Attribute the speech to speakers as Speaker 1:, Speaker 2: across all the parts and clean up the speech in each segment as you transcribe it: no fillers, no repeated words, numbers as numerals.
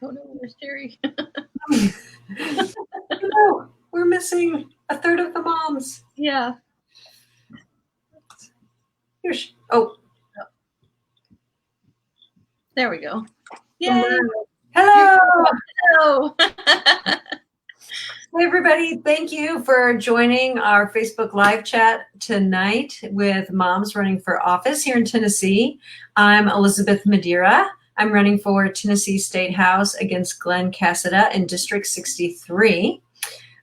Speaker 1: Oh no, where's Jerri?
Speaker 2: No, we're missing a third of the moms.
Speaker 1: Yeah.
Speaker 2: Oh.
Speaker 1: There we go. Yay.
Speaker 2: Hello.
Speaker 1: Hello.
Speaker 2: Hey everybody, thank you for joining our Facebook live chat tonight with moms running for office here in Tennessee. I'm Elizabeth Madeira. I'm running for Tennessee State House against Glenn Cassada in District 63.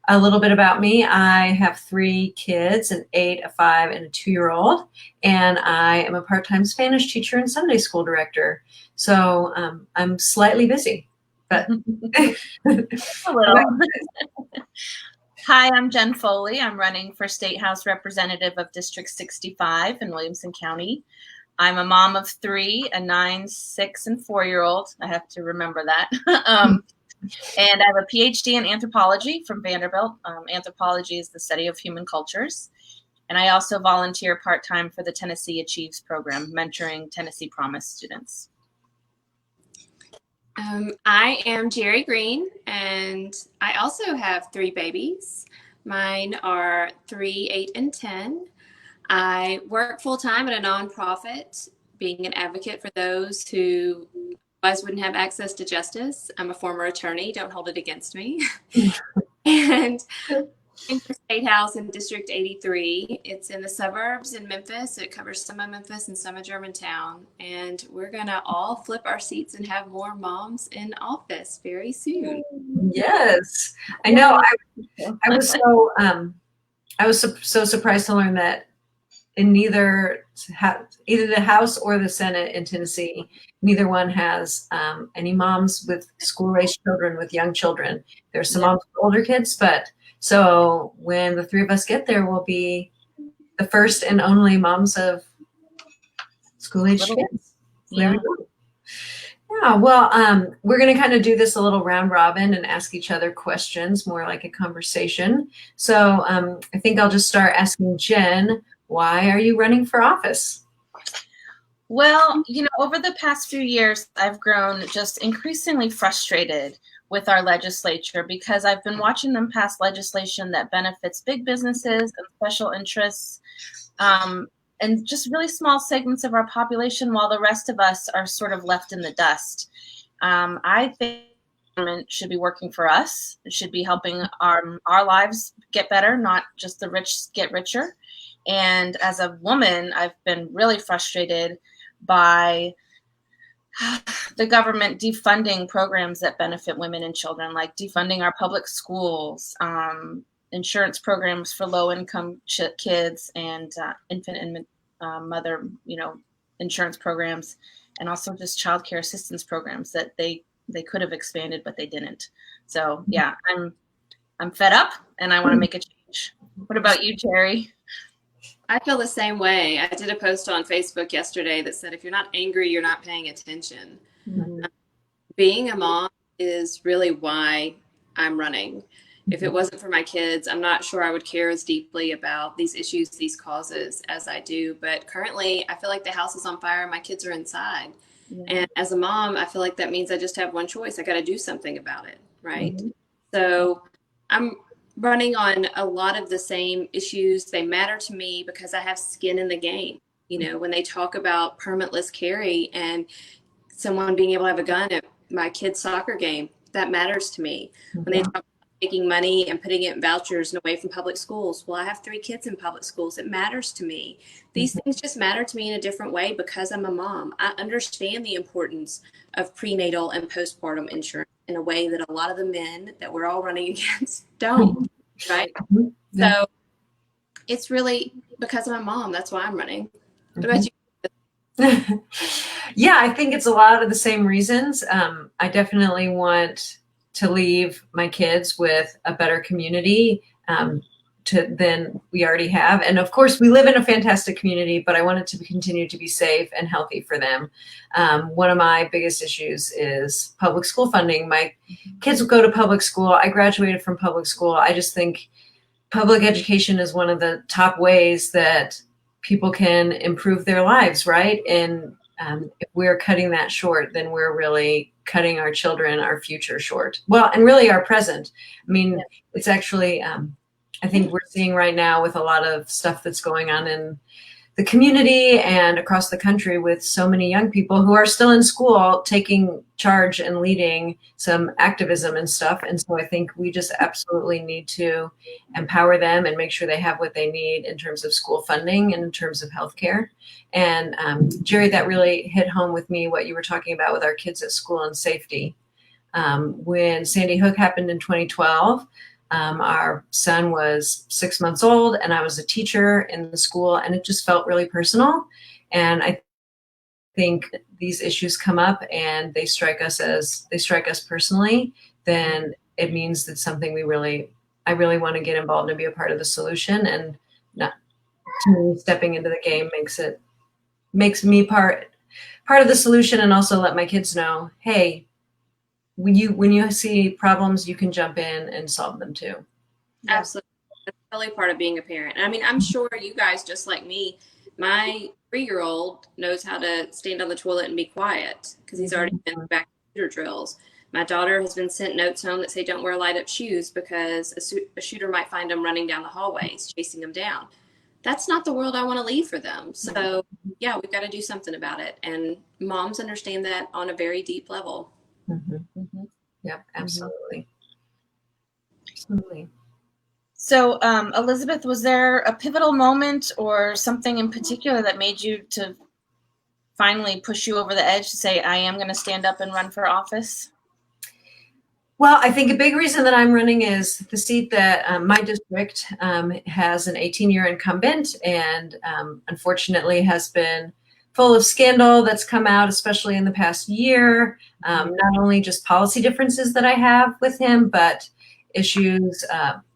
Speaker 2: A little bit about me. I have 3 kids, an 8, a 5, and a 2-year-old, and I am a part-time Spanish teacher and Sunday school director. So I'm slightly busy, but
Speaker 1: a little. Hi, I'm Jen Foley. I'm running for State House Representative of District 65 in Williamson County. I'm a mom of 3, a 9, 6, and 4-year-old. I have to remember that. And I have a PhD in anthropology from Vanderbilt. Anthropology is the study of human cultures. And I also volunteer part-time for the Tennessee Achieves program, mentoring Tennessee Promise students.
Speaker 3: I am Jerri Green, and I also have 3 babies. Mine are 3, 8, and 10. I work full-time at a nonprofit, being an advocate for those who otherwise wouldn't have access to justice. I'm a former attorney. Don't hold it against me. And in the State House in District 83. It's in the suburbs in Memphis. It covers some of Memphis and some of Germantown. And we're going to all flip our seats and have more moms in office very soon.
Speaker 2: Yes, I know. I was so surprised to learn that in either the House or the Senate in Tennessee, neither one has any moms with school-raised children, with young children. There's some moms with older kids, but so when the 3 of us get there, we'll be the first and only moms of school-aged kids.
Speaker 1: Yeah.
Speaker 2: Yeah, well, we're going to kind of do this a little round robin and ask each other questions, more like a conversation. So I think I'll just start asking Jen, why are you running for office?
Speaker 1: Well, over the past few years, I've grown just increasingly frustrated with our legislature because I've been watching them pass legislation that benefits big businesses and special interests, and just really small segments of our population, while the rest of us are sort of left in the dust. I think government should be working for us. It should be helping our lives get better, not just the rich get richer. And as a woman, I've been really frustrated by the government defunding programs that benefit women and children, like defunding our public schools, insurance programs for low-income kids, and infant and mother, insurance programs, and also just child care assistance programs that they could have expanded, but they didn't. So yeah, I'm fed up, and I want to make a change. What about you, Jerri?
Speaker 3: I feel the same way. I did a post on Facebook yesterday that said, if you're not angry, you're not paying attention. Mm-hmm. Being a mom is really why I'm running. If it wasn't for my kids, I'm not sure I would care as deeply about these issues, these causes as I do. But currently, I feel like the house is on fire and my kids are inside. Yeah. And as a mom, I feel like that means I just have one choice. I got to do something about it, right? Mm-hmm. So I'm running on a lot of the same issues. They matter to me because I have skin in the game. When they talk about permitless carry and someone being able to have a gun at my kid's soccer game, that matters to me. When they talk about taking money and putting it in vouchers and away from public schools, well, I have 3 kids in public schools. It matters to me. These things just matter to me in a different way because I'm a mom. I understand the importance of prenatal and postpartum insurance in a way that a lot of the men that we're all running against don't, right? Yeah. So it's really because I'm a mom. That's why I'm running. What about you?
Speaker 2: Yeah, I think it's a lot of the same reasons. I definitely want to leave my kids with a better community than we already have. And of course, we live in a fantastic community, but I want it to continue to be safe and healthy for them. One of my biggest issues is public school funding. My kids will go to public school. I graduated from public school. I just think public education is one of the top ways that people can improve their lives, right? And if we're cutting that short, then we're really cutting our children, our future short. Well, and really our present. I mean, it's actually, I think we're seeing right now with a lot of stuff that's going on in the community and across the country with so many young people who are still in school taking charge and leading some activism and stuff. And so I think we just absolutely need to empower them and make sure they have what they need in terms of school funding and in terms of healthcare. And Jerri, that really hit home with me, what you were talking about with our kids at school and safety. When Sandy Hook happened in 2012, our son was 6 months old and I was a teacher in the school, and it just felt really personal. And I think these issues come up and they strike us personally, then it means that something I really want to get involved and be a part of the solution. And not, to me, stepping into the game makes me part of the solution, and also let my kids know, hey, when you see problems, you can jump in and solve them too.
Speaker 3: Absolutely. That's totally part of being a parent. I mean, I'm sure you guys, just like me, my 3-year-old knows how to stand on the toilet and be quiet because he's already been back to shooter drills. My daughter has been sent notes home that say don't wear light up shoes because a shooter might find them running down the hallways, chasing them down. That's not the world I want to leave for them. So yeah, we've got to do something about it. And moms understand that on a very deep level.
Speaker 2: Yep, absolutely. Absolutely.
Speaker 1: So, Elizabeth, was there a pivotal moment or something in particular that made you to finally push you over the edge to say, I am going to stand up and run for office?
Speaker 2: Well, I think a big reason that I'm running is the seat that my district has an 18-year incumbent, and unfortunately has been full of scandal that's come out, especially in the past year. Not only just policy differences that I have with him, but issues,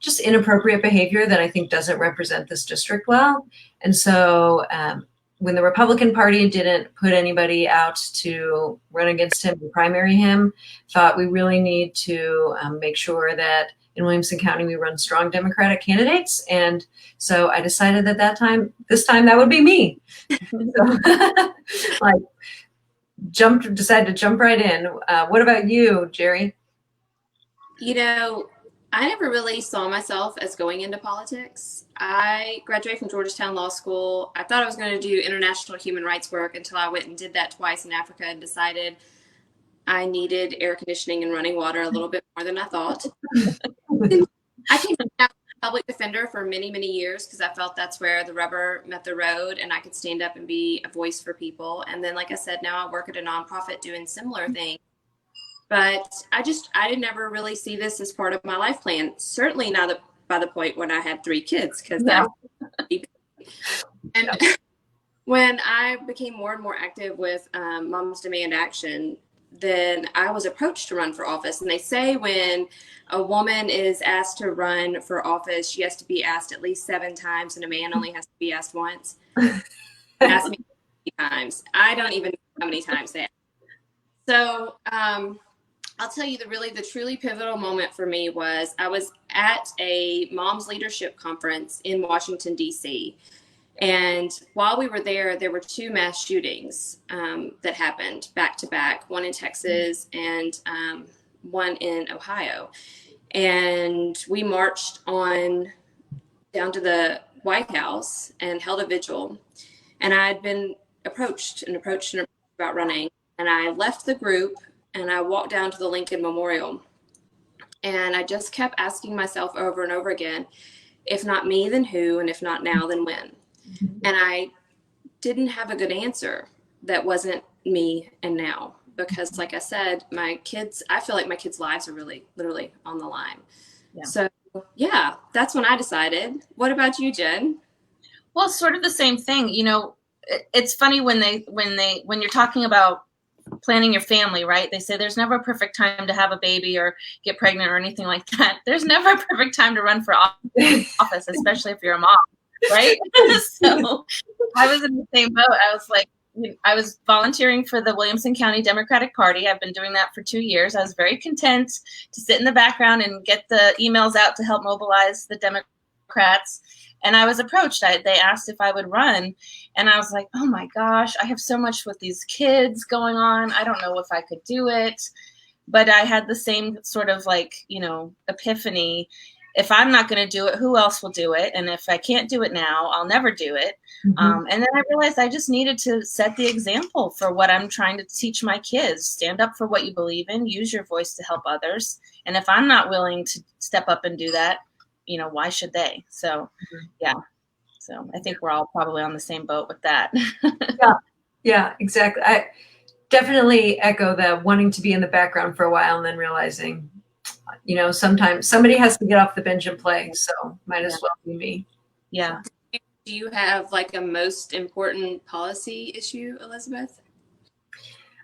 Speaker 2: just inappropriate behavior that I think doesn't represent this district well. And so when the Republican Party didn't put anybody out to run against him and primary him, thought we really need to make sure that in Williamson County we run strong Democratic candidates. And so I decided that this time that would be me. So, decided to jump right in. What about you, Jerri?
Speaker 3: You know, I never really saw myself as going into politics. I graduated from Georgetown Law School. I thought I was going to do international human rights work until I went and did that twice in Africa and decided I needed air conditioning and running water a little bit more than I thought. I came out public defender for many, many years because I felt that's where the rubber met the road and I could stand up and be a voice for people. And then, like I said, now I work at a nonprofit doing similar things. But I didn't ever really see this as part of my life plan. Certainly not by the point when I had 3 kids, because that was and when I became more and more active with Moms Demand Action, then I was approached to run for office. And they say when a woman is asked to run for office, she has to be asked at least 7 times, and a man only has to be asked once. Asked me 50 times. I don't even know how many times they asked. So I'll tell you the truly pivotal moment for me was I was at a mom's leadership conference in Washington, D.C. And while we were there, there were 2 mass shootings that happened back to back, one in Texas and one in Ohio. And we marched on down to the White House and held a vigil. And I had been approached about running. And I left the group and I walked down to the Lincoln Memorial. And I just kept asking myself over and over again, if not me, then who? And if not now, then when? And I didn't have a good answer that wasn't me and now. Because like I said, I feel like my kids' lives are really literally on the line. Yeah. So yeah, that's when I decided. What about you, Jen?
Speaker 1: Well, sort of the same thing. You know, it's funny when you're talking about planning your family, right? They say there's never a perfect time to have a baby or get pregnant or anything like that. There's never a perfect time to run for office, especially if you're a mom, right? So I was in the same boat. I was volunteering for the Williamson County Democratic Party. I've been doing that for 2 years. I was very content to sit in the background and get the emails out to help mobilize the Democrats. And I was approached. They asked if I would run. And I was like, oh my gosh, I have so much with these kids going on. I don't know if I could do it. But I had the same sort of epiphany. If I'm not going to do it, who else will do it? And if I can't do it now, I'll never do it. And then I realized I just needed to set the example for what I'm trying to teach my kids. Stand up for what you believe in, use your voice to help others. And if I'm not willing to step up and do that, why should they? So, yeah. So I think we're all probably on the same boat with that.
Speaker 2: Yeah, exactly. I definitely echo the wanting to be in the background for a while and then realizing, sometimes somebody has to get off the bench and play. So might as well be me.
Speaker 1: Yeah.
Speaker 3: Do you have like a most important policy issue, Elizabeth?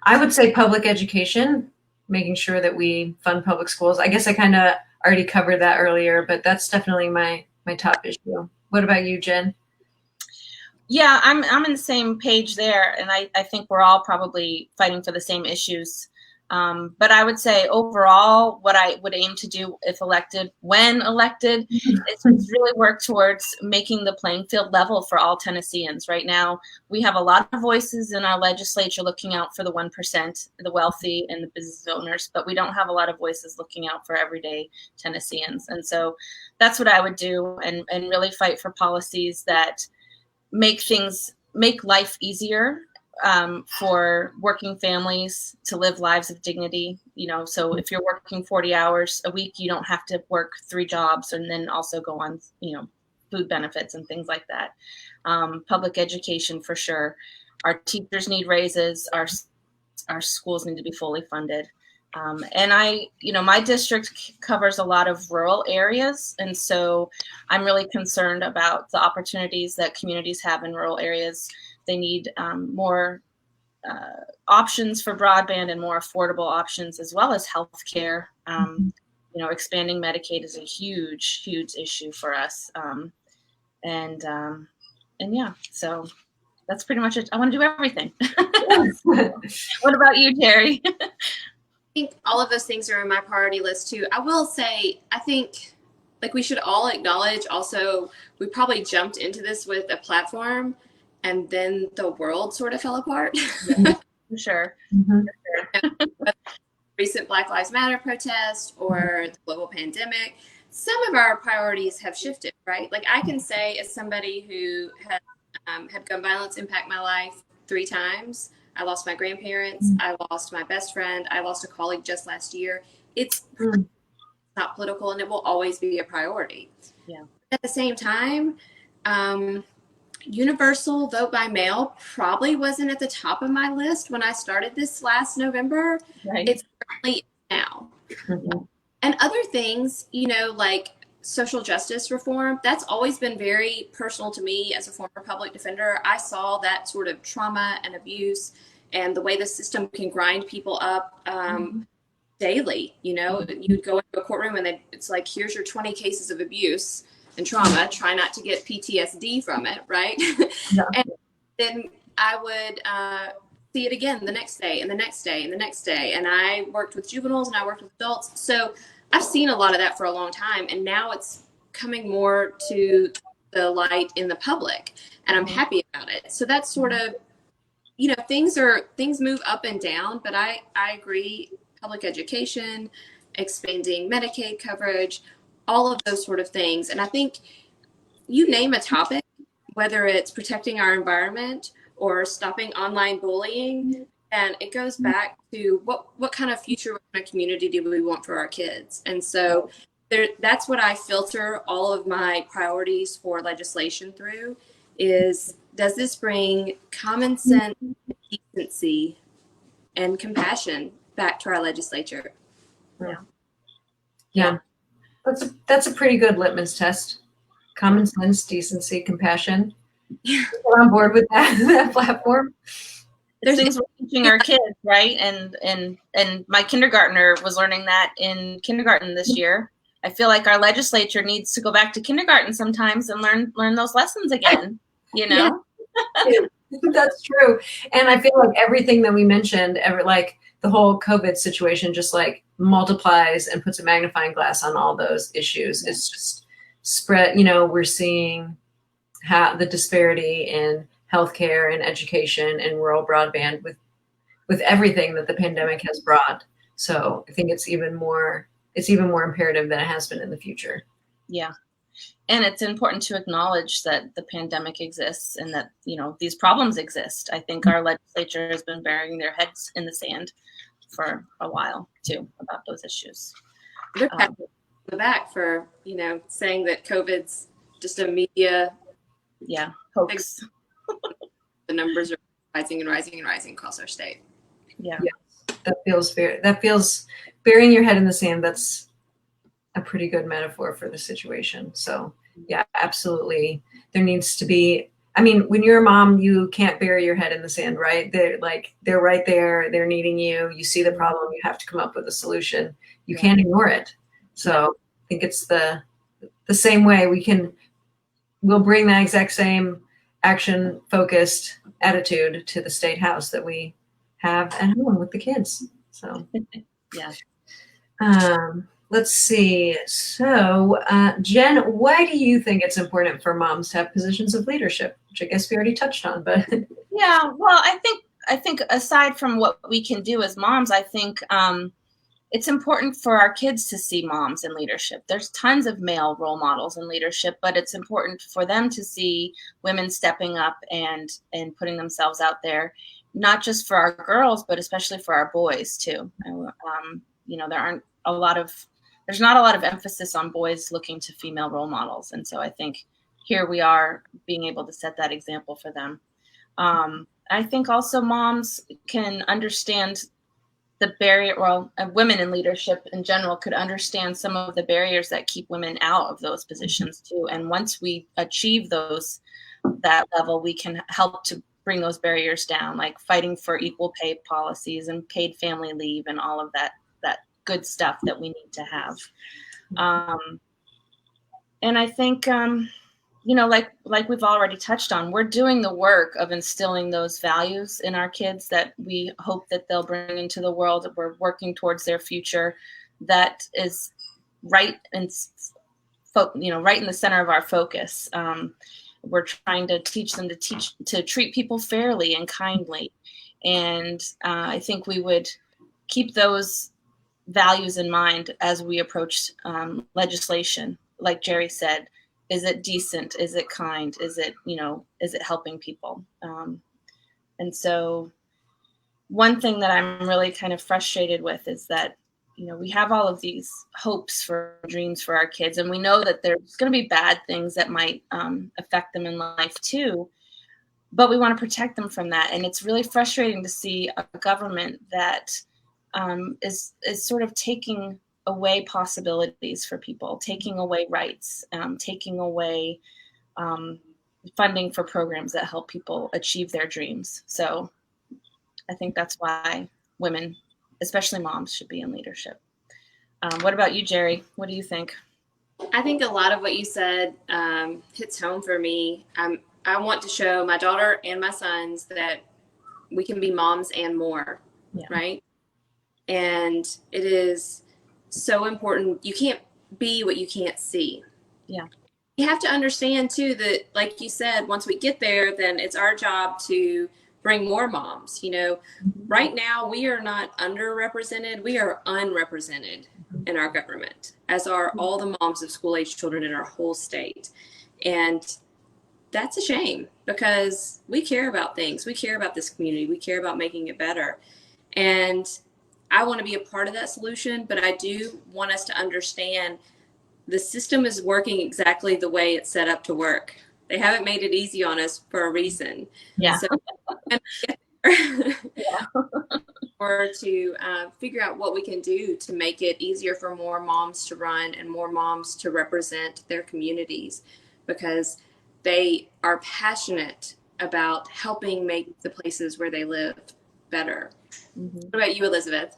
Speaker 2: I would say public education, making sure that we fund public schools. I guess I kind of already covered that earlier, but that's definitely my top issue. What about you, Jen?
Speaker 1: Yeah, I'm in the same page there, and I think we're all probably fighting for the same issues. But I would say overall, what I would aim to do when elected, is really work towards making the playing field level for all Tennesseans. Right now, we have a lot of voices in our legislature looking out for the 1%, the wealthy and the business owners, but we don't have a lot of voices looking out for everyday Tennesseans. And so that's what I would do, and really fight for policies that make life easier for working families to live lives of dignity. So if you're working 40 hours a week, you don't have to work 3 jobs and then also go on, food benefits and things like that. Public education for sure. Our teachers need raises. Our schools need to be fully funded. And my district covers a lot of rural areas. And so I'm really concerned about the opportunities that communities have in rural areas. They need more options for broadband and more affordable options, as well as healthcare. Expanding Medicaid is a huge, huge issue for us. And yeah, so that's pretty much it. I want to do everything. What about you, Jerri?
Speaker 3: I think all of those things are in my priority list too. I will say, I think we should all acknowledge also, we probably jumped into this with a platform and then the world sort of fell apart.
Speaker 1: Yeah, for sure.
Speaker 3: Recent Black Lives Matter protest or the global pandemic, some of our priorities have shifted, right? Like I can say, as somebody who has had gun violence impact my life 3 times, I lost my grandparents, I lost my best friend, I lost a colleague just last year. It's not political, and it will always be a priority.
Speaker 1: Yeah.
Speaker 3: At the same time, universal vote by mail probably wasn't at the top of my list when I started this last November.
Speaker 1: Right.
Speaker 3: It's currently now. And other things, like social justice reform, that's always been very personal to me as a former public defender. I saw that sort of trauma and abuse and the way the system can grind people up daily. You'd go into a courtroom and it's like, here's your 20 cases of abuse and trauma. Try not to get PTSD from it, right? Yeah. And then I would see it again the next day and the next day and the next day. And I worked with juveniles and I worked with adults. So I've seen a lot of that for a long time, and now it's coming more to the light in the public, and I'm happy about it. So that's sort of, things move up and down, but I agree, public education, expanding Medicaid coverage, all of those sort of things. And I think you name a topic, whether it's protecting our environment or stopping online bullying, and it goes back to what kind of future kind of community do we want for our kids? And so that's what I filter all of my priorities for legislation through is, does this bring common sense, decency, and compassion back to our legislature?
Speaker 2: Yeah. That's a pretty good litmus test. Common sense, decency, compassion. Yeah. We're on board with that platform.
Speaker 1: There's things we're teaching our kids, right? And my kindergartner was learning that in kindergarten this year. I feel like our legislature needs to go back to kindergarten sometimes and learn those lessons again. Yeah.
Speaker 2: That's true. And I feel like everything that we mentioned, like the whole COVID situation, just like multiplies and puts a magnifying glass on all those issues. It's just spread. We're seeing the disparity in healthcare and education and rural broadband with everything that the pandemic has brought. So I think it's even more imperative than it has been in the future.
Speaker 1: Yeah. And it's important to acknowledge that the pandemic exists and that, these problems exist. I think our legislature has been burying their heads in the sand for a while too about those issues.
Speaker 3: They're patting the back for, saying that COVID's just a media
Speaker 1: hoax.
Speaker 3: The numbers are rising and rising and rising across our state.
Speaker 1: Yeah.
Speaker 2: That feels burying your head in the sand. That's a pretty good metaphor for the situation. So yeah, absolutely. There needs to be, when you're a mom, you can't bury your head in the sand, right? They're right there. They're needing you. You see the problem. You have to come up with a solution. You can't ignore it. So I think it's the same way we'll bring that exact same action focused attitude to the state house that we have at home with the kids. So
Speaker 1: yeah.
Speaker 2: Let's see. So, Jen, why do you think it's important for moms to have positions of leadership? Which I guess we already touched on, but
Speaker 1: yeah. Well, I think aside from what we can do as moms, I think it's important for our kids to see moms in leadership. There's tons of male role models in leadership, but it's important for them to see women stepping up and putting themselves out there, not just for our girls, but especially for our boys too. There's not a lot of emphasis on boys looking to female role models. And so I think here we are being able to set that example for them. I think also moms can understand the barrier, women in leadership in general could understand some of the barriers that keep women out of those positions too. And once we achieve that level, we can help to bring those barriers down, like fighting for equal pay policies and paid family leave and all of that good stuff that we need to have. And I think, like we've already touched on, we're doing the work of instilling those values in our kids that we hope that they'll bring into the world. We're working towards their future that is right in the center of our focus. We're trying to teach them to treat people fairly and kindly. And I think we would keep those values in mind as we approach legislation. Like Jerri said, is it decent? Is it kind? Is it helping people? And so one thing that I'm really kind of frustrated with is that, we have all of these hopes for dreams for our kids, and we know that there's going to be bad things that might affect them in life too, but we want to protect them from that. And it's really frustrating to see a government that is sort of taking away possibilities for people, taking away rights, taking away funding for programs that help people achieve their dreams. So I think that's why women, especially moms, should be in leadership. What about you, Jerri? What do you think?
Speaker 3: I think a lot of what you said hits home for me. I want to show my daughter and my sons that we can be moms and more, right? And it is so important. You can't be what you can't see.
Speaker 1: Yeah.
Speaker 3: You have to understand too that, like you said, once we get there, then it's our job to bring more moms. Right now we are not underrepresented. We are unrepresented in our government, as are all the moms of school-age children in our whole state. And that's a shame, because we care about things. We care about this community. We care about making it better. And I want to be a part of that solution, but I do want us to understand the system is working exactly the way it's set up to work. They haven't made it easy on us for a reason.
Speaker 1: Yeah.
Speaker 3: So, or to figure out what we can do to make it easier for more moms to run and more moms to represent their communities, because they are passionate about helping make the places where they live better. Mm-hmm. What about you, Elizabeth?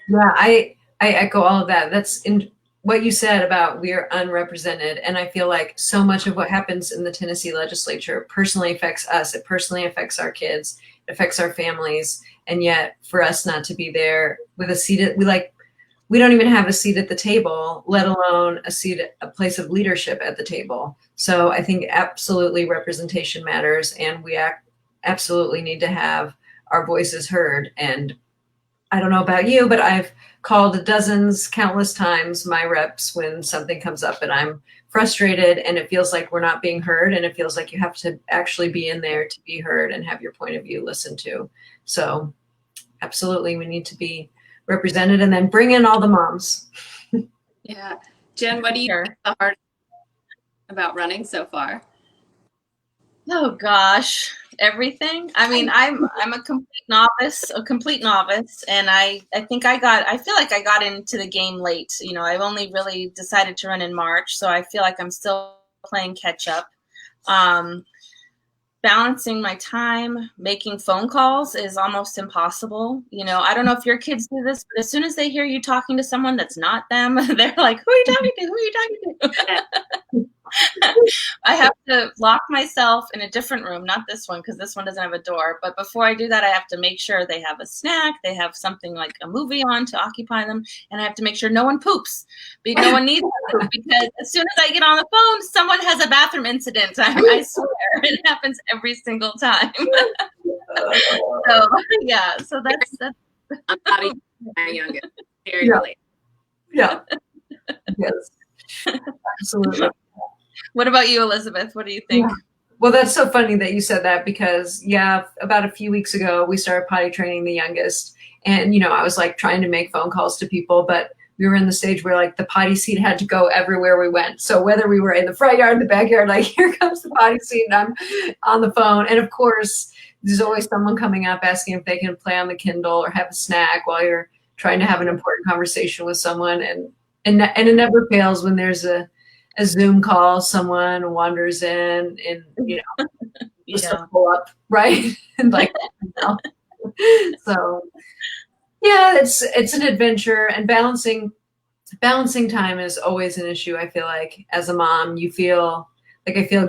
Speaker 2: Yeah, I echo all of that. That's in what you said about we are unrepresented. And I feel like so much of what happens in the Tennessee legislature personally affects us. It personally affects our kids. It affects our families. And yet for us not to be there with a seat, we don't even have a seat at the table, let alone a place of leadership at the table. So I think absolutely representation matters, and we absolutely need to have our voices heard. And I don't know about you, but I've called countless times, my reps when something comes up and I'm frustrated and it feels like we're not being heard, and it feels like you have to actually be in there to be heard and have your point of view listened to. So absolutely, we need to be represented, and then bring in all the moms.
Speaker 3: Yeah. Jen, what do you think the hardest about running so far?
Speaker 1: Oh gosh, everything. I mean, I'm a complete novice, and I feel like I got into the game late. You know, I've only really decided to run in March, so I feel like I'm still playing catch up. Balancing my time, making phone calls is almost impossible. You know, I don't know if your kids do this, but as soon as they hear you talking to someone that's not them, they're like, "Who are you talking to? Who are you talking to?" I have to lock myself in a different room, not this one, because this one doesn't have a door. But before I do that, I have to make sure they have a snack, they have something like a movie on to occupy them, and I have to make sure no one poops. No one needs to poop, because as soon as I get on the phone, someone has a bathroom incident. I swear, it happens every single time. So yeah, so that's
Speaker 3: I'm not even my youngest. Seriously.
Speaker 2: Yeah. Yes. Absolutely.
Speaker 1: What about you, Elizabeth? What do you think?
Speaker 2: Yeah. Well, that's so funny that you said that, because about a few weeks ago, we started potty training the youngest, and, you know, I was like trying to make phone calls to people, but we were in the stage where like the potty seat had to go everywhere we went. So whether we were in the front yard, the backyard, like here comes the potty seat and I'm on the phone. And of course, there's always someone coming up asking if they can play on the Kindle or have a snack while you're trying to have an important conversation with someone. And it never fails when there's a Zoom call, someone wanders in and, you know, just pull up, right? And like, you know. So yeah, it's an adventure, and balancing time is always an issue. I feel like as a mom, I feel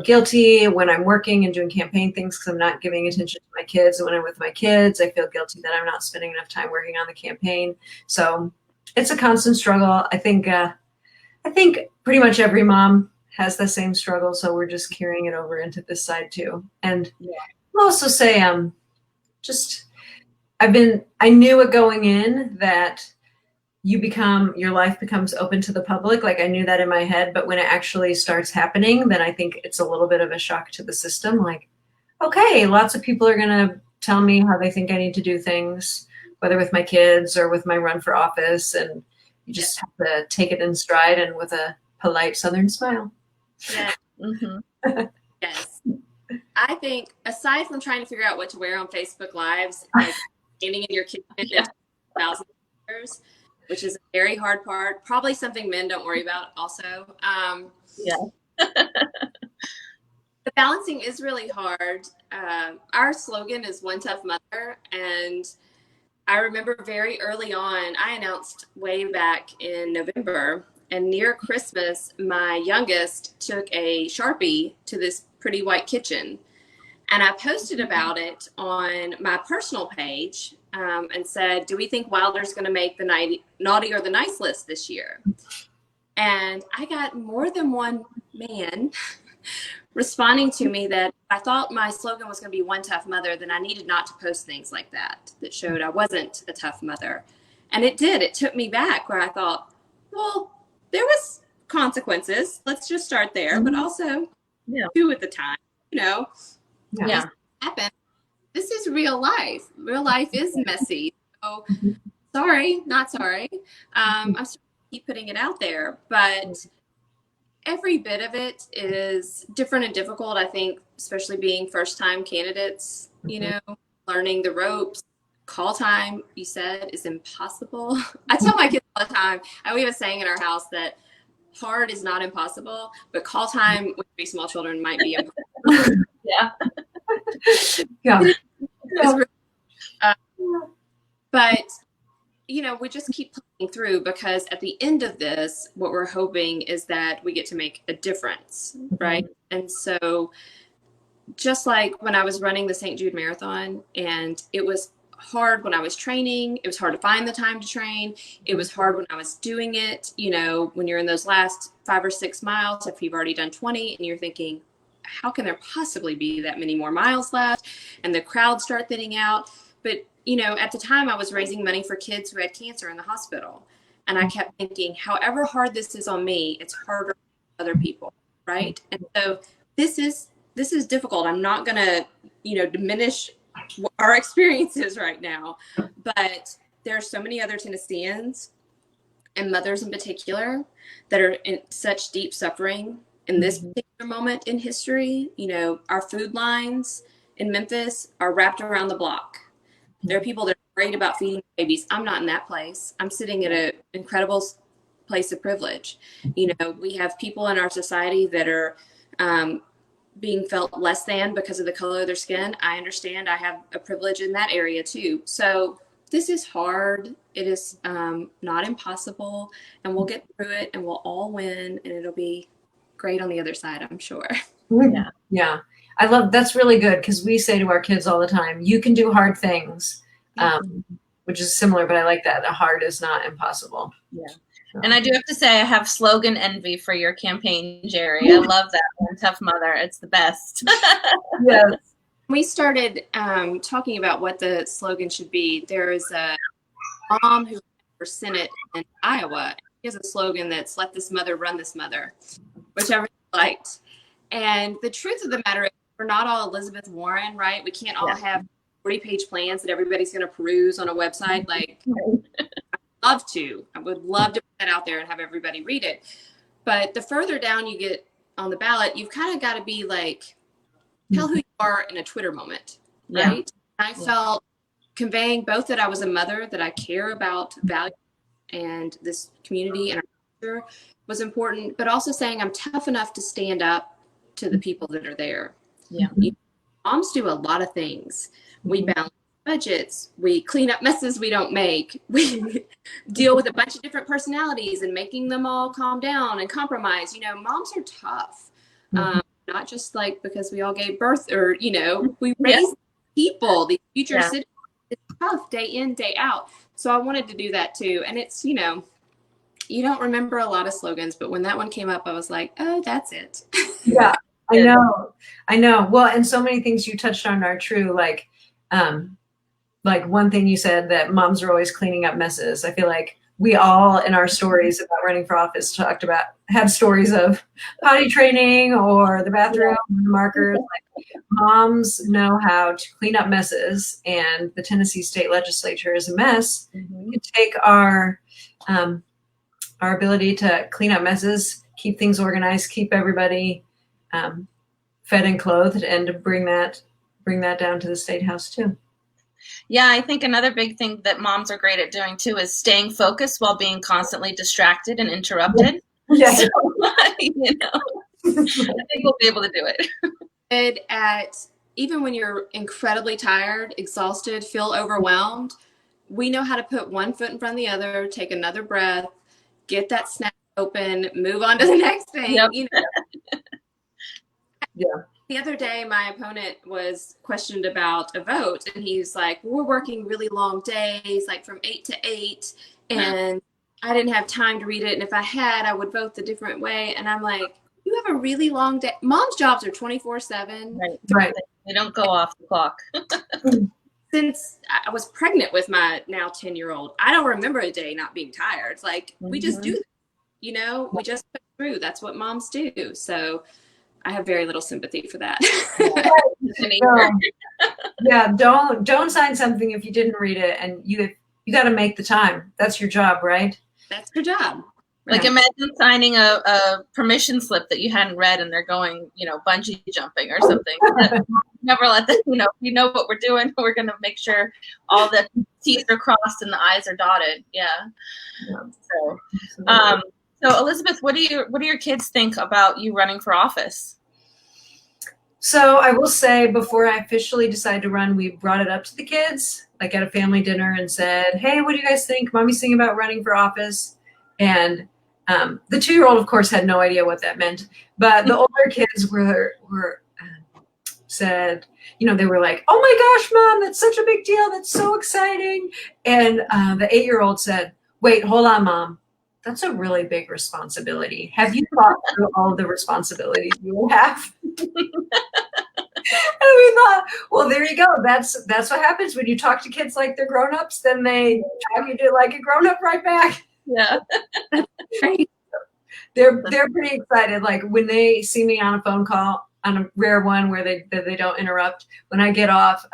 Speaker 2: guilty when I'm working and doing campaign things because I'm not giving attention to my kids. And when I'm with my kids, I feel guilty that I'm not spending enough time working on the campaign. So it's a constant struggle. I think pretty much every mom has the same struggle. So we're just carrying it over into this side too. And I'll also say, I knew it going in that your life becomes open to the public. Like I knew that in my head, but when it actually starts happening, then I think it's a little bit of a shock to the system. Like, okay, lots of people are going to tell me how they think I need to do things, whether with my kids or with my run for office. And you just have to take it in stride and with a polite Southern smile.
Speaker 3: Yeah. Mm-hmm. Yes. I think aside from trying to figure out what to wear on Facebook Lives, like standing in your kitchen at 1,000 years, which is a very hard part, probably something men don't worry about also. The balancing is really hard. Our slogan is "One Tough Mother," and I remember very early on, I announced way back in November, and near Christmas, my youngest took a Sharpie to this pretty white kitchen. And I posted about it on my personal page and said, do we think Wilder's going to make the naughty or the nice list this year? And I got more than one man responding to me that I thought my slogan was going to be "One Tough Mother," then I needed not to post things like that showed I wasn't a tough mother. And it did. It took me back where I thought, well, there was consequences. Let's just start there. Mm-hmm. But also, two at the time, you know.
Speaker 1: Yeah.
Speaker 3: Happen. This is real life. Real life is messy. So sorry, not sorry. I'm sorry to keep putting it out there, but every bit of it is different and difficult. I think, especially being first-time candidates, you know, learning the ropes. Call time, you said, is impossible. I tell my kids all the time. We have a saying in our house that hard is not impossible, but call time with 3 small children might be impossible. But you know, we just keep playing through, because at the end of this, what we're hoping is that we get to make a difference, right? And so just like when I was running the St. Jude Marathon, and it was hard when I was training. It was hard to find the time to train. It was hard when I was doing it. You know, when you're in those last 5 or 6 miles, if you've already done 20 and you're thinking, how can there possibly be that many more miles left? And the crowds start thinning out. But, you know, at the time I was raising money for kids who had cancer in the hospital. And I kept thinking, however hard this is on me, it's harder for other people, right? And so this is difficult. I'm not going to, you know, diminish our experiences right now, but there are so many other Tennesseans and mothers in particular that are in such deep suffering in this particular moment in history. You know, our food lines in Memphis are wrapped around the block. There are people that are worried about feeding babies. I'm not in that place. I'm sitting at an incredible place of privilege. You know, we have people in our society that are being felt less than because of the color of their skin. I understand. I have a privilege in that area too. So this is hard. It is not impossible, and we'll get through it, and we'll all win, and it'll be great on the other side, I'm sure.
Speaker 2: Yeah. I love, that's really good, because we say to our kids all the time, you can do hard things, which is similar, but I like that. The hard is not impossible.
Speaker 1: Yeah. And I do have to say, I have slogan envy for your campaign, Jerri. I love that one, Tough Mother. It's the best.
Speaker 2: Yes.
Speaker 3: We started talking about what the slogan should be. There is a mom who ran for Senate in Iowa. She has a slogan that's "Let this mother run this mother," which I really liked. And the truth of the matter is, we're not all Elizabeth Warren, right? We can't all have 40-page plans that everybody's going to peruse on a website. Like, I would love to put that out there and have everybody read it. But the further down you get on the ballot, you've kind of got to be like, tell who you are in a Twitter moment, right? I felt conveying both that I was a mother, that I care about values and this community and our culture was important, but also saying I'm tough enough to stand up to the people that are there. Moms do a lot of things. We balance budgets, we clean up messes we don't make, we deal with a bunch of different personalities and making them all calm down and compromise. You know, moms are tough, not just like because we all gave birth, or, you know, we raise people, these future citizens. It's tough day in, day out. So I wanted to do that too. And it's, you know, you don't remember a lot of slogans, but when that one came up, I was like, oh, that's it.
Speaker 2: Yeah, I know. Well, and so many things you touched on are true. Like one thing you said, that moms are always cleaning up messes. I feel like we all in our stories about running for office had stories of potty training or the bathroom markers. Like, moms know how to clean up messes, and the Tennessee State Legislature is a mess. We take our ability to clean up messes, keep things organized, keep everybody fed and clothed, and to bring that down to the State House too.
Speaker 1: Yeah, I think another big thing that moms are great at doing too is staying focused while being constantly distracted and interrupted.
Speaker 2: Yeah.
Speaker 1: So, you know, I think we'll be able to do it.
Speaker 3: Good at, even when you're incredibly tired, exhausted, feel overwhelmed, we know how to put one foot in front of the other, take another breath, get that snack open, move on to the next thing. You know. The other day, my opponent was questioned about a vote, and he's like, we're working really long days, like from 8 to 8, and I didn't have time to read it, and if I had, I would vote the different way. And I'm like, you have a really long day. Mom's jobs are 24/7.
Speaker 1: Right. They don't go off the clock.
Speaker 3: Since I was pregnant with my now 10-year-old, I don't remember a day not being tired. It's like, we just do that. You know, we just put through. That's what moms do. So I have very little sympathy for that.
Speaker 2: Don't sign something if you didn't read it, and you got to make the time. That's your job, right?
Speaker 3: That's your job.
Speaker 1: Like, imagine signing a permission slip that you hadn't read, and they're going, you know, bungee jumping or something. Never let them, you know what we're doing. We're going to make sure all the T's are crossed and the I's are dotted. So Elizabeth, what do your kids think about you running for office?
Speaker 2: So I will say, before I officially decided to run, we brought it up to the kids, like at a family dinner, and said, hey, what do you guys think? Mommy's thinking about running for office. And the 2-year-old, of course, had no idea what that meant. But the older kids were said, they were like, "Oh my gosh, Mom, that's such a big deal. That's so exciting." And the 8-year-old said, "Wait, hold on, Mom. That's a really big responsibility. Have you thought through all of the responsibilities you will have?" And we thought, well, there you go. That's what happens when you talk to kids like they're grown-ups. Then they talk you to like a grown-up right back.
Speaker 1: Yeah.
Speaker 2: They're pretty excited. Like when they see me on a phone call, on a rare one where they don't interrupt. When I get off,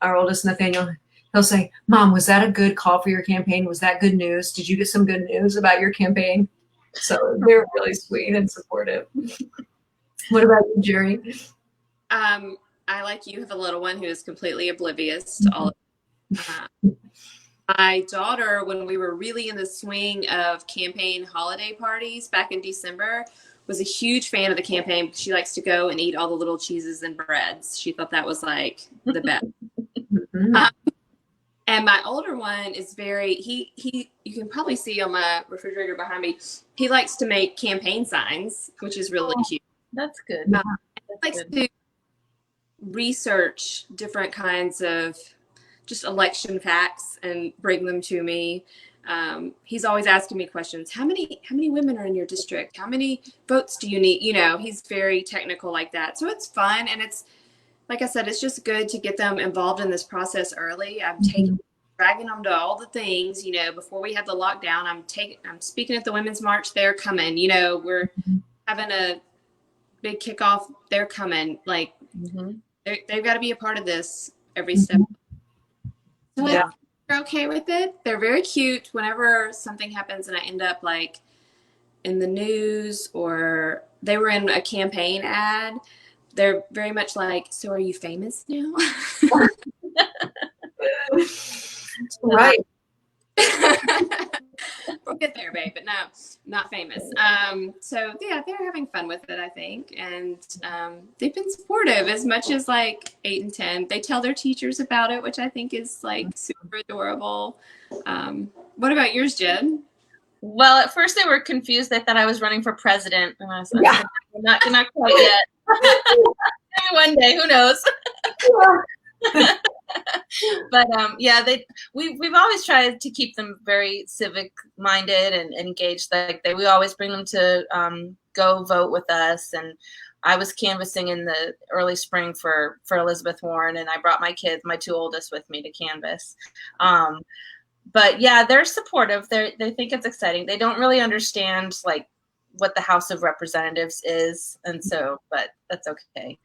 Speaker 2: our oldest Nathaniel, he'll say, "Mom, was that a good call for your campaign? Was that good news? Did you get some good news about your campaign?" So they're really sweet and supportive. What about you, Jerri?
Speaker 3: I, like you, have a little one who is completely oblivious to all of my daughter, when we were really in the swing of campaign holiday parties back in December, was a huge fan of the campaign because she likes to go and eat all the little cheeses and breads. She thought that was like the best. And my older one is you can probably see on my refrigerator behind me, he likes to make campaign signs, which is really cute.
Speaker 1: That's good.
Speaker 3: He likes to research different kinds of just election facts and bring them to me. He's always asking me questions. How many women are in your district? How many votes do you need? He's very technical like that. So it's fun. And it's, like I said, it's just good to get them involved in this process early. I'm dragging them to all the things, before we have the lockdown. I'm speaking at the Women's March. They're coming, we're having a big kickoff. They're coming. Like they've got to be a part of this every step. So
Speaker 2: Yeah.
Speaker 3: they're okay with it. They're very cute. Whenever something happens and I end up like in the news or they were in a campaign ad, they're very much like, "So are you famous now?"
Speaker 2: Right.
Speaker 3: We'll get there, babe, but no, not famous. So yeah, they're having fun with it, I think. And they've been supportive as much as like 8 and 10. They tell their teachers about it, which I think is like super adorable. What about yours, Jen?
Speaker 1: Well, at first they were confused. They thought I was running for president. And I was like, not quite yet. Maybe one day, who knows? But we've always tried to keep them very civic minded and engaged. We always bring them to go vote with us. And I was canvassing in the early spring for Elizabeth Warren, and I brought my kids, my 2 oldest, with me to canvass. But yeah, they're supportive. They think it's exciting. They don't really understand like what the House of Representatives is, and so, but that's okay.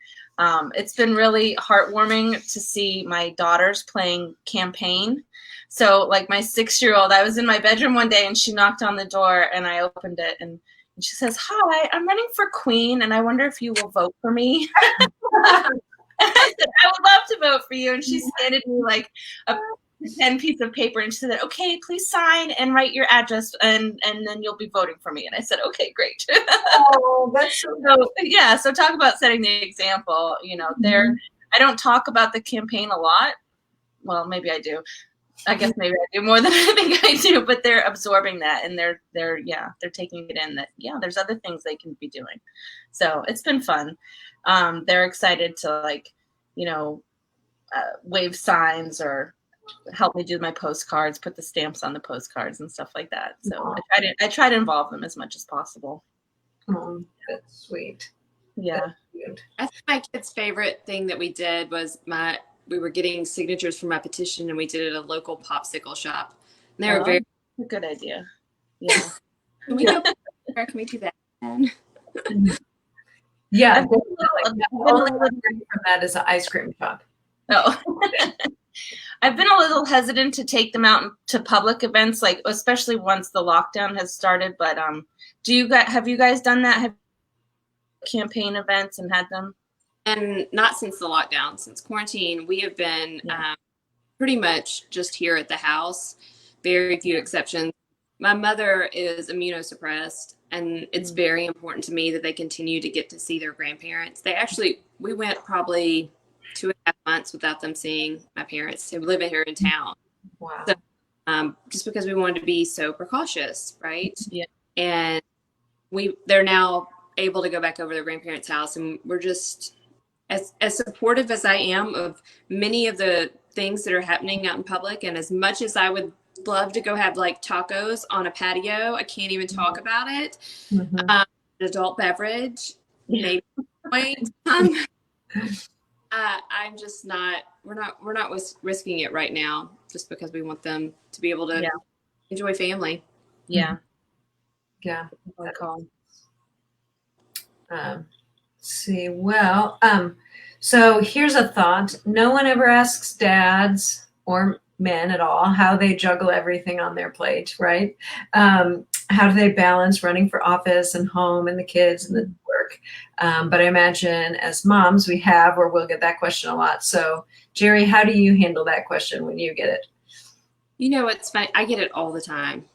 Speaker 1: It's been really heartwarming to see my daughters playing campaign. So like my 6-year-old, I was in my bedroom one day and she knocked on the door and I opened it and she says, "Hi, I'm running for queen and I wonder if you will vote for me." And I said, "I would love to vote for you." And she handed me like a 10 piece of paper and she said, "Okay, please sign and write your address and then you'll be voting for me." And I said, "Okay, great."
Speaker 2: Oh, that's so
Speaker 1: yeah. So talk about setting the example. I don't talk about the campaign a lot. Well, maybe I do. I guess maybe I do more than I think I do, but they're absorbing that and they're taking it in that, there's other things they can be doing. So it's been fun. They're excited to wave signs or help me do my postcards, put the stamps on the postcards and stuff like that. So I try to involve them as much as possible.
Speaker 2: Oh, that's sweet.
Speaker 1: Yeah.
Speaker 3: I think my kid's favorite thing that we did was we were getting signatures for my petition and we did it at a local popsicle shop. And they were very
Speaker 1: a good idea. Yeah.
Speaker 3: Can we go there? Can we do that?
Speaker 2: Yeah. The only thing from that is an ice cream shop.
Speaker 1: Oh. I've been a little hesitant to take them out to public events, like especially once the lockdown has started. But have you guys done that? Have campaign events and had them?
Speaker 3: And not since the lockdown, since quarantine, we have been pretty much just here at the house. Very few exceptions. My mother is immunosuppressed, and it's very important to me that they continue to get to see their grandparents. We went probably 2.5 months without them seeing my parents who live here in town.
Speaker 2: Wow.
Speaker 3: So, just because we wanted to be so precautious, right?
Speaker 1: Yeah.
Speaker 3: And they're now able to go back over to their grandparents' house, and we're just as supportive as I am of many of the things that are happening out in public, and as much as I would love to go have like tacos on a patio, I can't even talk about it. Adult beverage, maybe point. I'm just not. We're not risking it right now, just because we want them to be able to enjoy family.
Speaker 1: Yeah.
Speaker 2: Yeah.
Speaker 1: Good call.
Speaker 2: See, well, so here's a thought. No one ever asks dads or men at all how they juggle everything on their plate, right? How do they balance running for office and home and the kids and the work? But I imagine as moms, we have, or we'll get that question a lot. So Jerri, how do you handle that question when you get it?
Speaker 3: You know, it's funny. I get it all the time.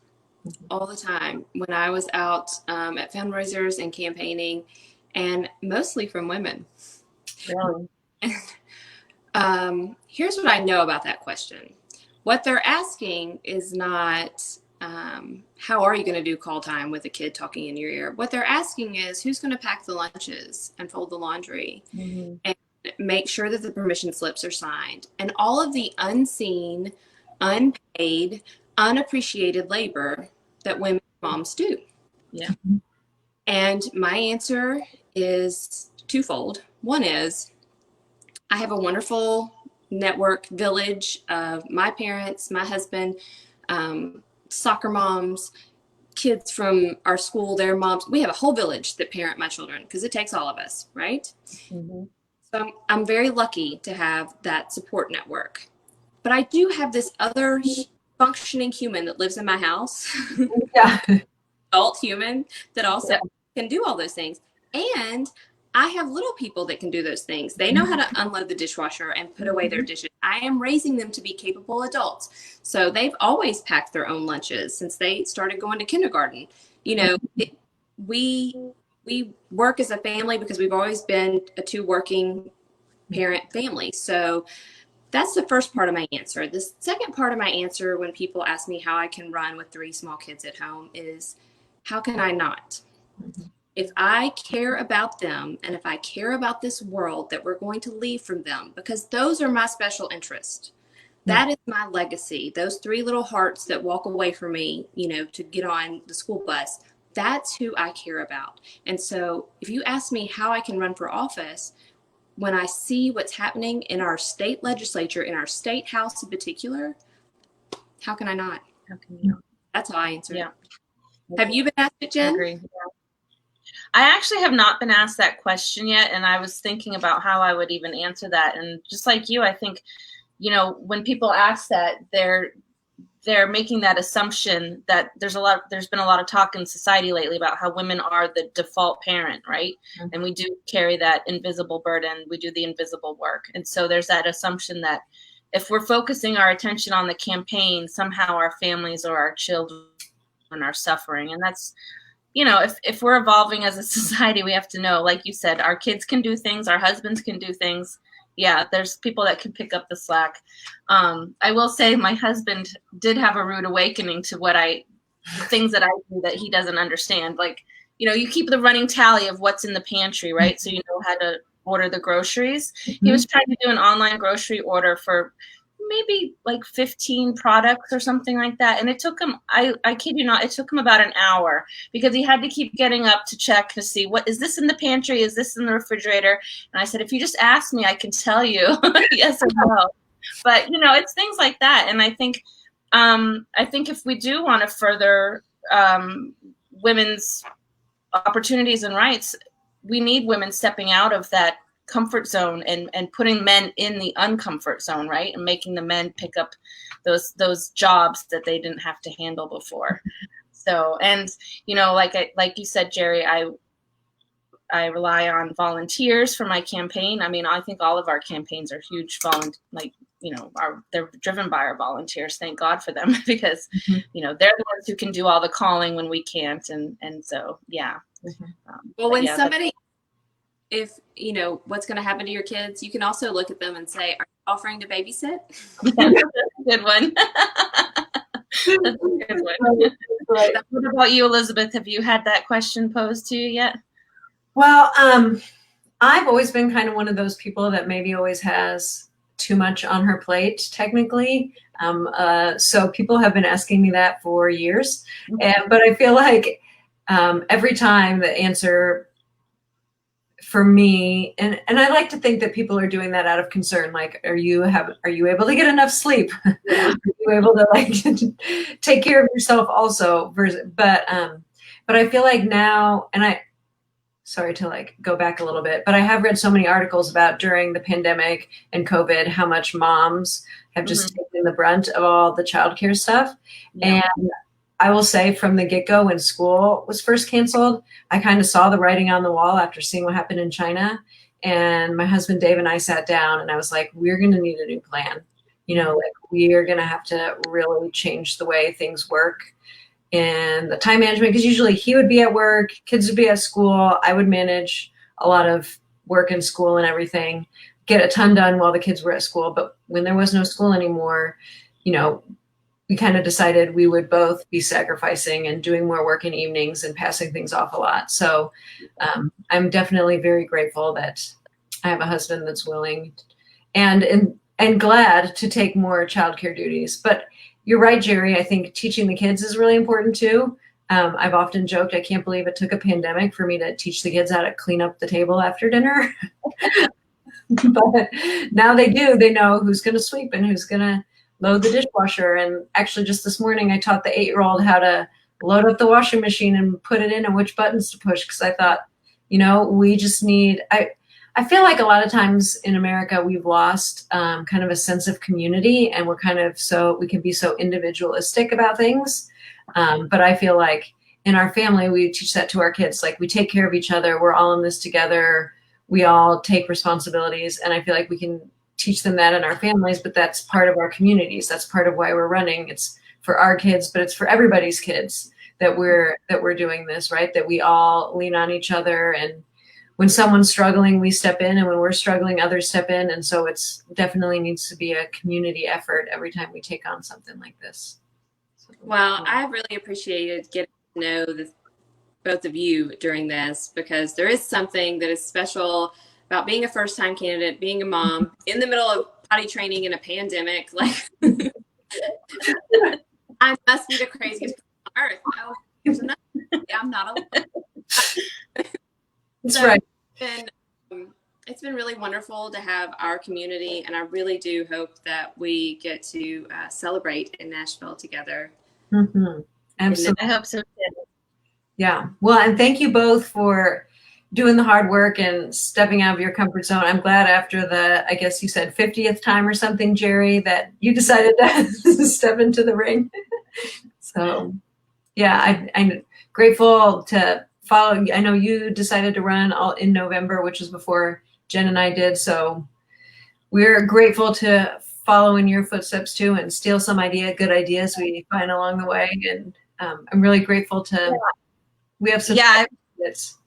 Speaker 3: All the time. When I was out at fundraisers and campaigning, and mostly from women.
Speaker 1: Really?
Speaker 3: Here's what I know about that question. What they're asking is not, how are you going to do call time with a kid talking in your ear? What they're asking is, who's going to pack the lunches and fold the laundry and make sure that the permission slips are signed, and all of the unseen, unpaid, unappreciated labor that women moms do.
Speaker 1: Yeah.
Speaker 3: And my answer is twofold. One is, I have a wonderful network village of my parents, my husband, soccer moms, kids from our school, their moms. We have a whole village that parent my children, because it takes all of us, right? So I'm very lucky to have that support network. But I do have this other functioning human that lives in my house. Adult human that also can do all those things. And I have little people that can do those things. They know how to unload the dishwasher and put away their dishes. I am raising them to be capable adults. So they've always packed their own lunches since they started going to kindergarten. You know, we work as a family because we've always been a two working parent family. So that's the first part of my answer. The second part of my answer, when people ask me how I can run with 3 small kids at home, is, how can I not? If I care about them, and if I care about this world that we're going to leave from them, because those are my special interests, that is my legacy. Those 3 little hearts that walk away from me, you know, to get on the school bus, that's who I care about. And so if you ask me how I can run for office, when I see what's happening in our state legislature, in our state house in particular, how can I not?
Speaker 1: How can you not?
Speaker 3: That's how I answer it. Have you been asked it, Jen?
Speaker 1: I agree. I actually have not been asked that question yet, and I was thinking about how I would even answer that. And just like you, I think, you know, when people ask that, they're making that assumption that there's been a lot of talk in society lately about how women are the default parent, right? And we do carry that invisible burden. We do the invisible work. And so there's that assumption that if we're focusing our attention on the campaign, somehow our families or our children are suffering. And that's, you know, if we're evolving as a society, we have to know, like you said, our kids can do things, our husbands can do things. Yeah, there's people that can pick up the slack. I will say my husband did have a rude awakening to things that I do that he doesn't understand. Like, you know, you keep the running tally of what's in the pantry, right? So you know how to order the groceries. He was trying to do an online grocery order for maybe like 15 products or something like that. And it took him, I kid you not, it took him about an hour because he had to keep getting up to check to see, what is this in the pantry? Is this in the refrigerator? And I said, if you just ask me, I can tell you yes or no. But, you know, it's things like that. And I think if we do want to further women's opportunities and rights, we need women stepping out of that comfort zone and putting men in the uncomfort zone, right? And making the men pick up those jobs that they didn't have to handle before. So, and, you know, like you said, Jerri, I rely on volunteers for my campaign. I mean, I think all of our campaigns are huge they're driven by our volunteers. Thank God for them because, you know, they're the ones who can do all the calling when we can't. And so, yeah.
Speaker 3: Well, when somebody, if you know what's going to happen to your kids, you can also look at them and say, are you offering to babysit?
Speaker 1: Yeah, that's a good one. That's a good one. Right. What about you, Elizabeth? Have you had that question posed to you yet?
Speaker 2: Well, I've always been kind of one of those people that maybe always has too much on her plate, technically. So people have been asking me that for years. But I feel like every time the answer for me, and I like to think that people are doing that out of concern. Like, are you able to get enough sleep?
Speaker 1: Yeah.
Speaker 2: Are you able to like take care of yourself also? But I feel like now, and sorry to like go back a little bit, but I have read so many articles about during the pandemic and COVID, how much moms have just taken the brunt of all the childcare stuff.
Speaker 1: Yeah.
Speaker 2: And I will say from the get-go when school was first canceled, I kind of saw the writing on the wall after seeing what happened in China. And my husband, Dave, and I sat down and I was like, we're going to need a new plan. Like we are going to have to really change the way things work and the time management, because usually he would be at work, kids would be at school. I would manage a lot of work and school and everything, get a ton done while the kids were at school. But when there was no school anymore, we kind of decided we would both be sacrificing and doing more work in evenings and passing things off a lot. So I'm definitely very grateful that I have a husband that's willing and glad to take more childcare duties. But you're right, Jerri. I think teaching the kids is really important too. I've often joked, I can't believe it took a pandemic for me to teach the kids how to clean up the table after dinner. But now they do. They know who's going to sweep and who's going to load the dishwasher. And actually just this morning, I taught the 8-year-old how to load up the washing machine and put it in and which buttons to push. Because I thought, we just need, I feel like a lot of times in America, we've lost kind of a sense of community, and we're we can be so individualistic about things. But I feel like in our family, we teach that to our kids. Like we take care of each other. We're all in this together. We all take responsibilities. And I feel like we can teach them that in our families, but that's part of our communities. That's part of why we're running. It's for our kids, but it's for everybody's kids that we're doing this, right? That we all lean on each other, and when someone's struggling, we step in, and when we're struggling, others step in. And so it's definitely needs to be a community effort every time we take on something like this.
Speaker 3: Well, I've really appreciated getting to know both of you during this, because there is something that is special about being a first-time candidate, being a mom in the middle of potty training in a pandemic. Like, I must be the craziest person on earth. Oh, I'm not alone.
Speaker 2: That's right.
Speaker 3: It's been really wonderful to have our community, and I really do hope that we get to celebrate in Nashville together.
Speaker 2: Mm-hmm. Absolutely.
Speaker 1: I hope so too.
Speaker 2: Yeah. Well, and thank you both for doing the hard work and stepping out of your comfort zone. I'm glad after I guess you said 50th time or something, Jerri, that you decided to step into the ring. So yeah, I'm grateful to follow. I know you decided to run in November, which was before Jen and I did. So we're grateful to follow in your footsteps too, and steal some good ideas we find along the way. And I'm really grateful we have such kids.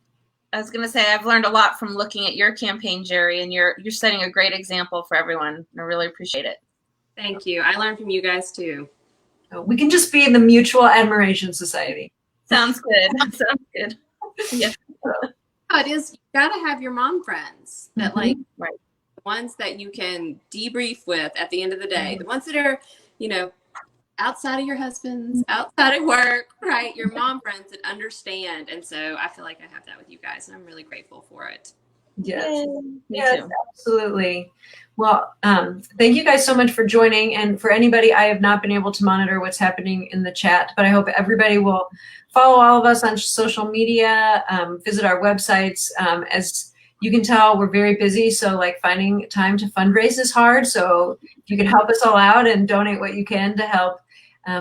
Speaker 1: I was going to say, I've learned a lot from looking at your campaign, Jerri, and you're setting a great example for everyone. I really appreciate it.
Speaker 3: Thank you. I learned from you guys too.
Speaker 2: We can just be in the Mutual Admiration Society.
Speaker 1: Sounds good. Sounds good. Yeah.
Speaker 3: It is. You got to have your mom friends that
Speaker 1: right.
Speaker 3: The ones that you can debrief with at the end of the day, the ones that are, outside of your husband's, outside of work, right? Your mom friends that understand. And so I feel like I have that with you guys, and I'm really grateful for it.
Speaker 2: Yes. Yes, absolutely. Well, thank you guys so much for joining. And for anybody, I have not been able to monitor what's happening in the chat, but I hope everybody will follow all of us on social media, visit our websites. As you can tell, we're very busy. So like finding time to fundraise is hard. So if you can help us all out and donate what you can to help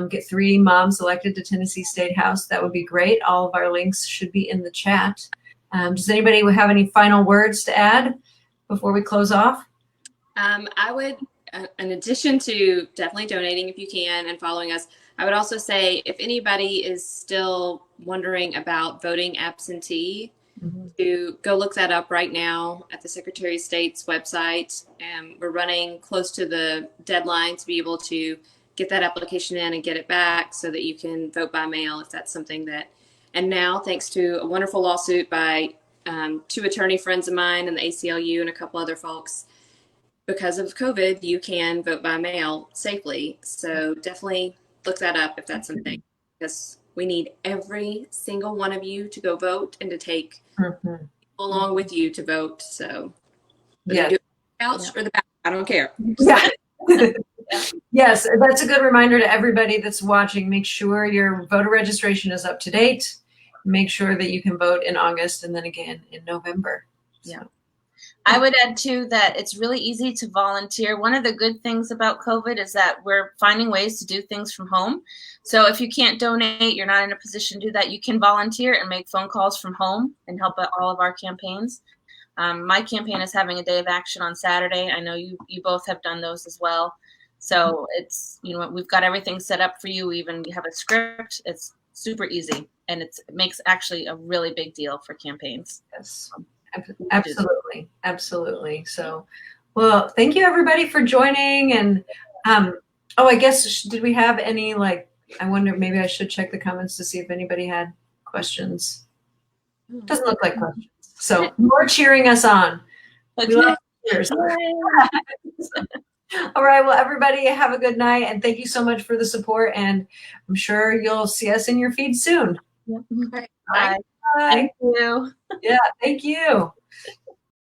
Speaker 2: get 3 moms elected to Tennessee State House, that would be great. All of our links should be in the chat. Does anybody have any final words to add before we close off?
Speaker 3: I would, in addition to definitely donating if you can and following us, I would also say if anybody is still wondering about voting absentee, to go look that up right now at the Secretary of State's website. We're running close to the deadline to be able to get that application in and get it back so that you can vote by mail if that's something that. And now, thanks to a wonderful lawsuit by two attorney friends of mine and the ACLU and a couple other folks, because of COVID, you can vote by mail safely. So definitely look that up if that's something, because we need every single one of you to go vote and to take people along with you to vote. So whether you do it on the couch or the back, I don't care.
Speaker 2: Yeah. Yes, that's a good reminder to everybody that's watching. Make sure your voter registration is up to date. Make sure that you can vote in August and then again in November.
Speaker 1: Yeah. I would add too that it's really easy to volunteer. One of the good things about COVID is that we're finding ways to do things from home. So if you can't donate, you're not in a position to do that, you can volunteer and make phone calls from home and help at all of our campaigns. My campaign is having a day of action on Saturday. I know you both have done those as well. So it's, we've got everything set up for you. We even have a script. It's super easy, and it makes actually a really big deal for campaigns.
Speaker 2: Yes, absolutely. Absolutely. So, well, thank you everybody for joining. And, I guess, did we have any, I wonder, maybe I should check the comments to see if anybody had questions. Doesn't look like questions. So more cheering us on. We love cheers. All right. Well, everybody have a good night, and thank you so much for the support. And I'm sure you'll see us in your feed soon.
Speaker 1: Bye.
Speaker 2: Bye.
Speaker 1: Thank you.
Speaker 2: Yeah. Thank you.